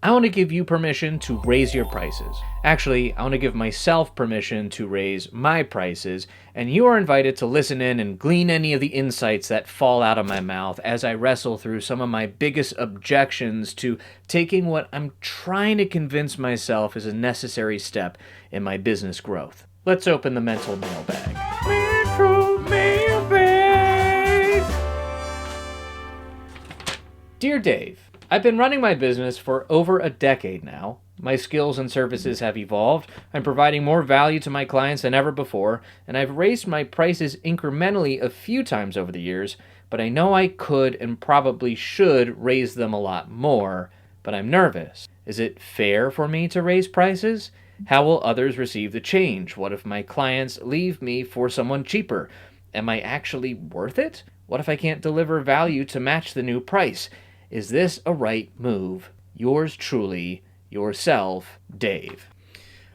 I want to give you permission to raise your prices. Actually, I want to give myself permission to raise my prices, and you are invited to listen in and glean any of the insights that fall out of my mouth as I wrestle through some of my biggest objections to taking what I'm trying to convince myself is a necessary step in my business growth. Let's open the mental mailbag. Mental mailbag! Dear Dave, I've been running my business for over a decade now. My skills and services have evolved. I'm providing more value to my clients than ever before, and I've raised my prices incrementally a few times over the years, but I know I could and probably should raise them a lot more, but I'm nervous. Is it fair for me to raise prices? How will others receive the change? What if my clients leave me for someone cheaper? Am I actually worth it? What if I can't deliver value to match the new price? Is this a right move? Yours truly, yourself, Dave.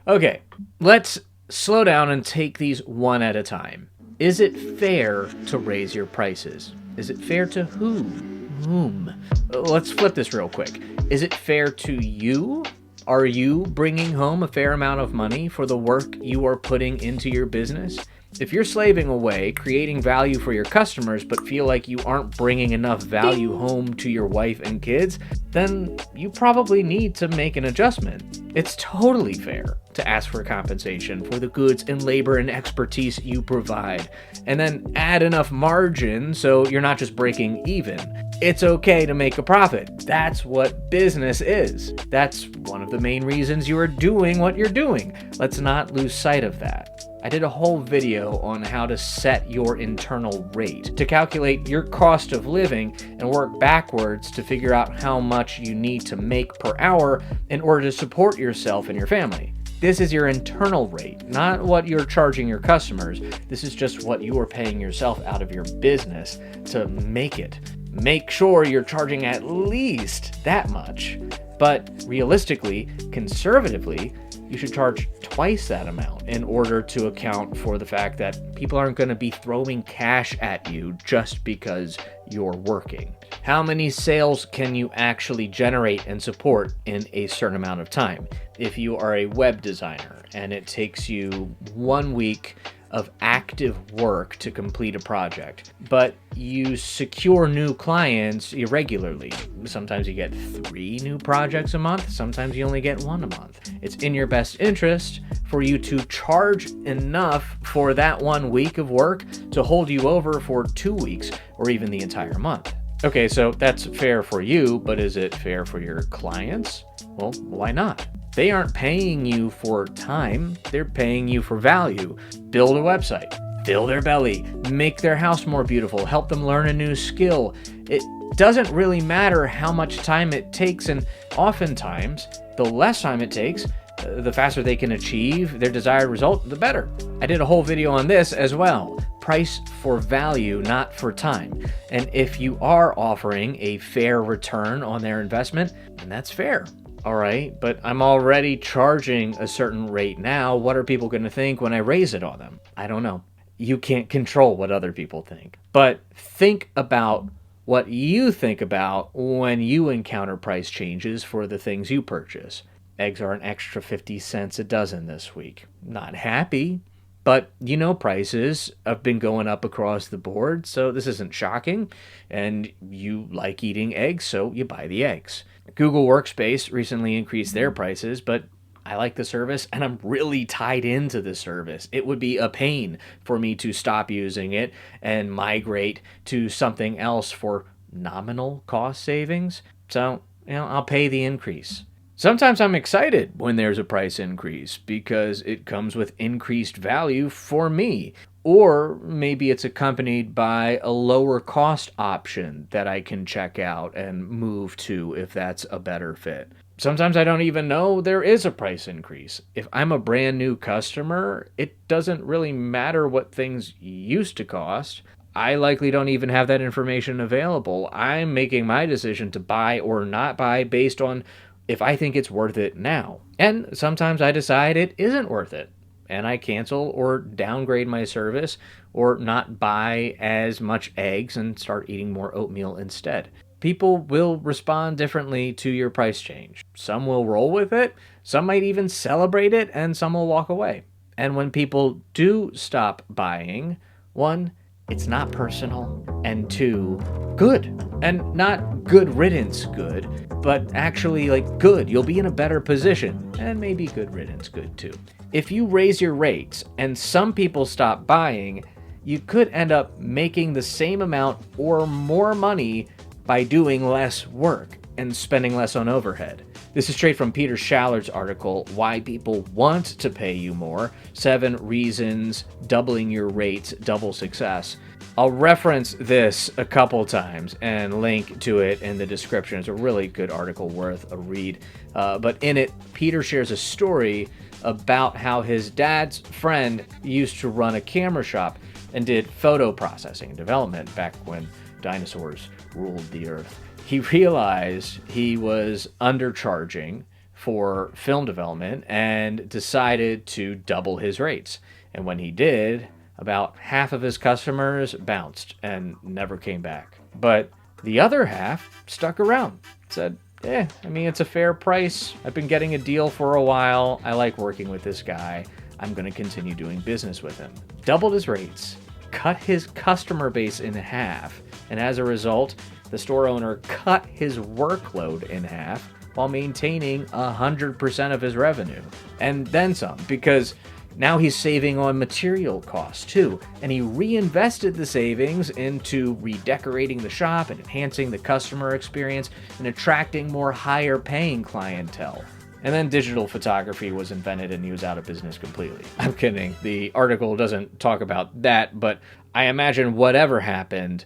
Okay, let's slow down and take these one at a time. Is it fair to raise your prices? Is it fair to whom? Let's flip this real quick. Is it fair to you? Are you bringing home a fair amount of money for the work you are putting into your business? If you're slaving away, creating value for your customers, but feel like you aren't bringing enough value home to your wife and kids, then you probably need to make an adjustment. It's totally fair to ask for compensation for the goods and labor and expertise you provide, and then add enough margin so you're not just breaking even. It's okay to make a profit. That's what business is. That's one of the main reasons you are doing what you're doing. Let's not lose sight of that. I did a whole video on how to set your internal rate, to calculate your cost of living and work backwards to figure out how much you need to make per hour in order to support yourself and your family. This is your internal rate, not what you're charging your customers. This is just what you are paying yourself out of your business to make it. Make sure you're charging at least that much. But realistically, conservatively, you should charge twice that amount in order to account for the fact that people aren't going to be throwing cash at you just because you're working. How many sales can you actually generate and support in a certain amount of time? If you are a web designer and it takes you 1 week of active work to complete a project, but you secure new clients irregularly. Sometimes you get 3 new projects a month, sometimes you only get 1 a month. It's in your best interest for you to charge enough for that 1 week of work to hold you over for 2 weeks or even the entire month. Okay, so that's fair for you, but is it fair for your clients? Well, why not? They aren't paying you for time, they're paying you for value. Build a website, fill their belly, make their house more beautiful, help them learn a new skill. It doesn't really matter how much time it takes, and oftentimes, the less time it takes, the faster they can achieve their desired result, the better. I did a whole video on this as well. Price for value, not for time. And if you are offering a fair return on their investment, then that's fair. All right, but I'm already charging a certain rate now. What are people going to think when I raise it on them? I don't know. You can't control what other people think. But think about what you think about when you encounter price changes for the things you purchase. Eggs are an extra 50 cents a dozen this week. Not happy, but you know prices have been going up across the board, so this isn't shocking. And you like eating eggs, so you buy the eggs. Google Workspace recently increased their prices, but I like the service and I'm really tied into the service. It would be a pain for me to stop using it and migrate to something else for nominal cost savings. So, I'll pay the increase. Sometimes I'm excited when there's a price increase because it comes with increased value for me. Or maybe it's accompanied by a lower cost option that I can check out and move to if that's a better fit. Sometimes I don't even know there is a price increase. If I'm a brand new customer, it doesn't really matter what things used to cost. I likely don't even have that information available. I'm making my decision to buy or not buy based on if I think it's worth it now. And sometimes I decide it isn't worth it, and I cancel or downgrade my service or not buy as much eggs and start eating more oatmeal instead. People will respond differently to your price change. Some will roll with it, some might even celebrate it, and some will walk away. And when people do stop buying, one, it's not personal, and two, good. And not good riddance good, but actually like good. You'll be in a better position, and maybe good riddance good too. If you raise your rates and some people stop buying, you could end up making the same amount or more money by doing less work and spending less on overhead. This is straight from Peter Shallard's article, Why People Want to Pay You More, 7 Reasons Doubling Your Rates Double Success. I'll reference this a couple times and link to it in the description. It's a really good article worth a read. But in it, Peter shares a story about how his dad's friend used to run a camera shop and did photo processing and development back when dinosaurs ruled the earth. He realized he was undercharging for film development and decided to double his rates. And when he did, about half of his customers bounced and never came back. But the other half stuck around, said, it's a fair price. I've been getting a deal for a while. I like working with this guy. I'm going to continue doing business with him. Doubled his rates, cut his customer base in half, and as a result, the store owner cut his workload in half while maintaining 100% of his revenue. And then some, because now he's saving on material costs too, and he reinvested the savings into redecorating the shop and enhancing the customer experience and attracting more higher paying clientele. And then digital photography was invented and he was out of business completely. I'm kidding. The article doesn't talk about that, but I imagine whatever happened,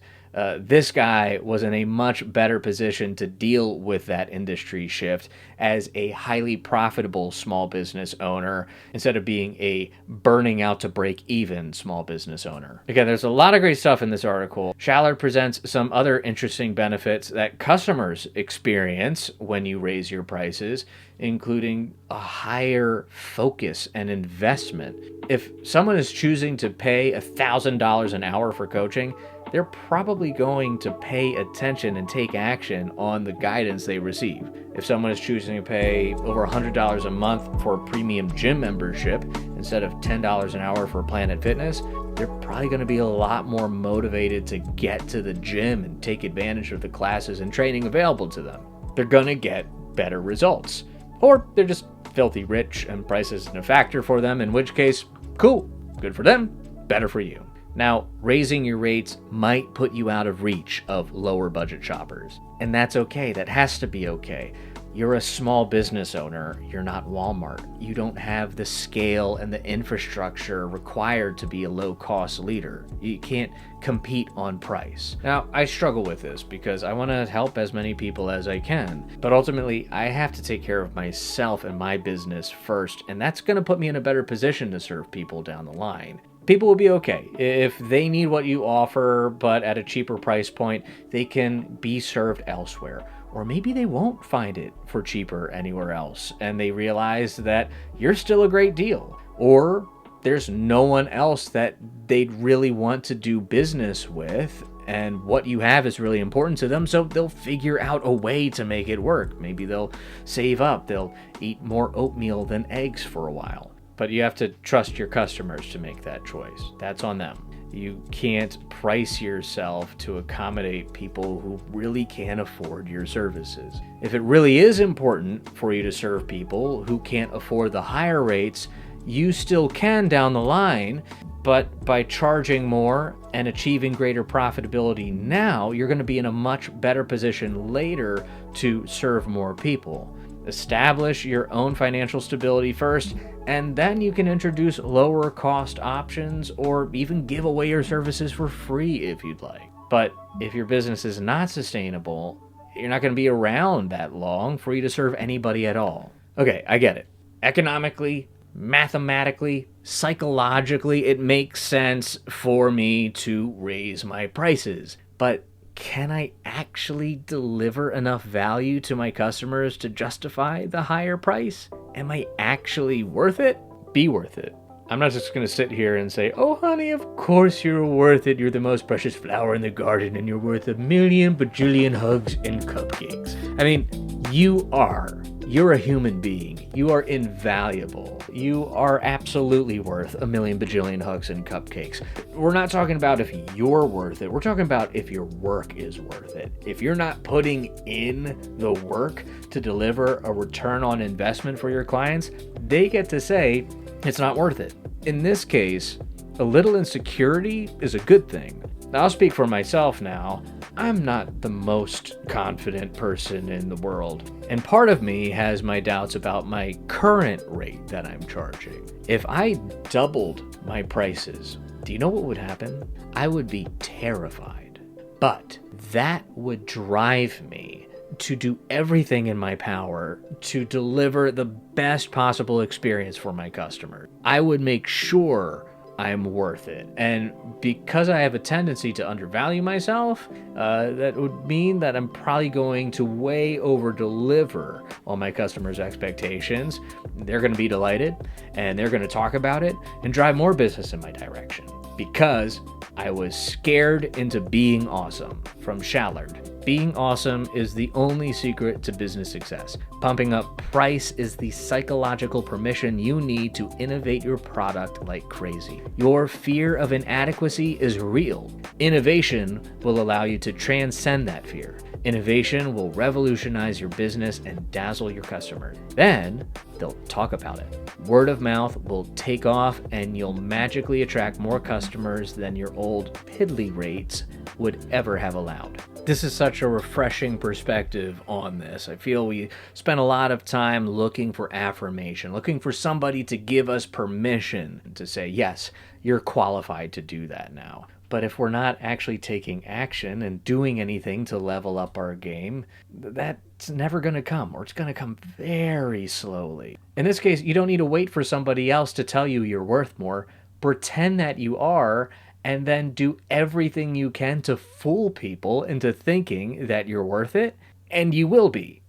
this guy was in a much better position to deal with that industry shift as a highly profitable small business owner instead of being a burning out to break even small business owner. Again, there's a lot of great stuff in this article. Shallard presents some other interesting benefits that customers experience when you raise your prices, including a higher focus and investment. If someone is choosing to pay $1,000 an hour for coaching, they're probably going to pay attention and take action on the guidance they receive. If someone is choosing to pay over $100 a month for a premium gym membership instead of $10 an hour for Planet Fitness, they're probably going to be a lot more motivated to get to the gym and take advantage of the classes and training available to them. They're going to get better results. Or they're just filthy rich and price isn't a factor for them, in which case, cool, good for them, better for you. Now, raising your rates might put you out of reach of lower budget shoppers, and that's okay. That has to be okay. You're a small business owner. You're not Walmart. You don't have the scale and the infrastructure required to be a low-cost leader. You can't compete on price. Now, I struggle with this because I want to help as many people as I can, but ultimately, I have to take care of myself and my business first, and that's going to put me in a better position to serve people down the line. People will be okay. If they need what you offer, but at a cheaper price point, they can be served elsewhere. Or maybe they won't find it for cheaper anywhere else, and they realize that you're still a great deal. Or there's no one else that they'd really want to do business with, and what you have is really important to them, so they'll figure out a way to make it work. Maybe they'll save up. They'll eat more oatmeal than eggs for a while. But you have to trust your customers to make that choice. That's on them. You can't price yourself to accommodate people who really can't afford your services. If it really is important for you to serve people who can't afford the higher rates, you still can down the line, but by charging more and achieving greater profitability now, you're going to be in a much better position later to serve more people. Establish your own financial stability first, and then you can introduce lower cost options or even give away your services for free if you'd like. But if your business is not sustainable, you're not going to be around that long for you to serve anybody at all. Okay, I get it. Economically, mathematically, psychologically, it makes sense for me to raise my prices. But can I actually deliver enough value to my customers to justify the higher price? Am I actually worth it? Be worth it. I'm not just going to sit here and say, oh, honey, of course you're worth it. You're the most precious flower in the garden and you're worth a million bajillion hugs and cupcakes. I mean, you are. You're a human being. You are invaluable. You are absolutely worth a million bajillion hugs and cupcakes. We're not talking about if you're worth it. We're talking about if your work is worth it. If you're not putting in the work to deliver a return on investment for your clients, they get to say it's not worth it. In this case, a little insecurity is a good thing. Now, I'll speak for myself now. I'm not the most confident person in the world, and part of me has my doubts about my current rate that I'm charging. If I doubled my prices, do you know what would happen? I would be terrified. But that would drive me to do everything in my power to deliver the best possible experience for my customer. I would make sure I'm worth it. And because I have a tendency to undervalue myself, that would mean that I'm probably going to way over deliver on my customers' expectations. They're going to be delighted and they're going to talk about it and drive more business in my direction because I was scared into being awesome. From Shallard. Being awesome is the only secret to business success. Pumping up price is the psychological permission you need to innovate your product like crazy. Your fear of inadequacy is real. Innovation will allow you to transcend that fear. Innovation will revolutionize your business and dazzle your customers. Then they'll talk about it. Word of mouth will take off and you'll magically attract more customers than your old piddly rates would ever have allowed. This is such a refreshing perspective on this. I feel we spend a lot of time looking for affirmation, looking for somebody to give us permission to say, yes, you're qualified to do that now. But if we're not actually taking action and doing anything to level up our game, that's never going to come, or it's going to come very slowly. In this case, you don't need to wait for somebody else to tell you you're worth more. Pretend that you are, and then do everything you can to fool people into thinking that you're worth it, and you will be.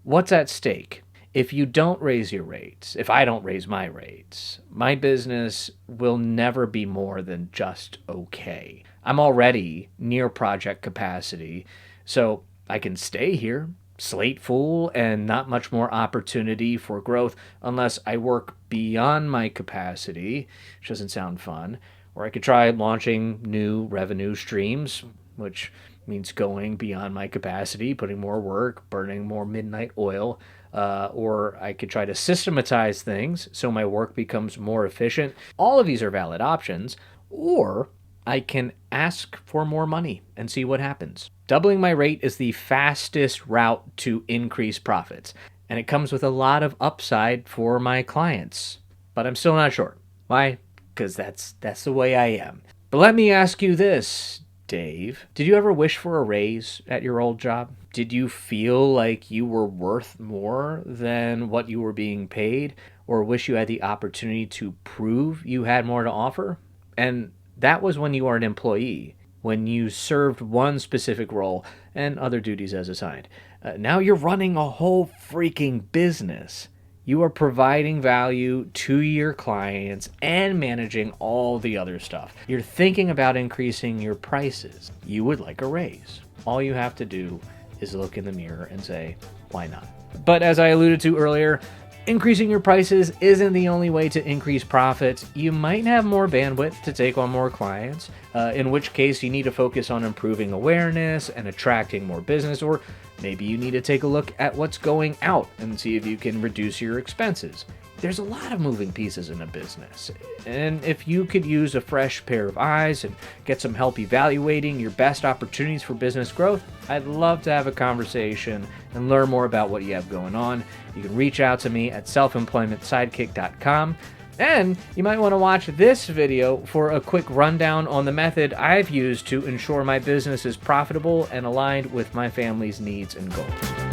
What's at stake? If you don't raise your rates, if I don't raise my rates, my business will never be more than just okay. I'm already near project capacity, so I can stay here, slate full, and not much more opportunity for growth unless I work beyond my capacity, which doesn't sound fun. Or I could try launching new revenue streams, which means going beyond my capacity, putting more work, burning more midnight oil. Or I could try to systematize things so my work becomes more efficient. All of these are valid options. Or I can ask for more money and see what happens. Doubling my rate is the fastest route to increase profits. And it comes with a lot of upside for my clients. But I'm still not sure. Why? Because that's the way I am. But let me ask you this, Dave. Did you ever wish for a raise at your old job? Did you feel like you were worth more than what you were being paid, or wish you had the opportunity to prove you had more to offer? And that was when you were an employee, when you served one specific role and other duties as assigned. Now you're running a whole freaking business. You are providing value to your clients and managing all the other stuff. You're thinking about increasing your prices. You would like a raise. All you have to do is look in the mirror and say, why not? But as I alluded to earlier, increasing your prices isn't the only way to increase profits. You might have more bandwidth to take on more clients, in which case you need to focus on improving awareness and attracting more business, or maybe you need to take a look at what's going out and see if you can reduce your expenses. There's a lot of moving pieces in a business, and if you could use a fresh pair of eyes and get some help evaluating your best opportunities for business growth, I'd love to have a conversation and learn more about what you have going on. You can reach out to me at selfemploymentsidekick.com. And you might want to watch this video for a quick rundown on the method I've used to ensure my business is profitable and aligned with my family's needs and goals.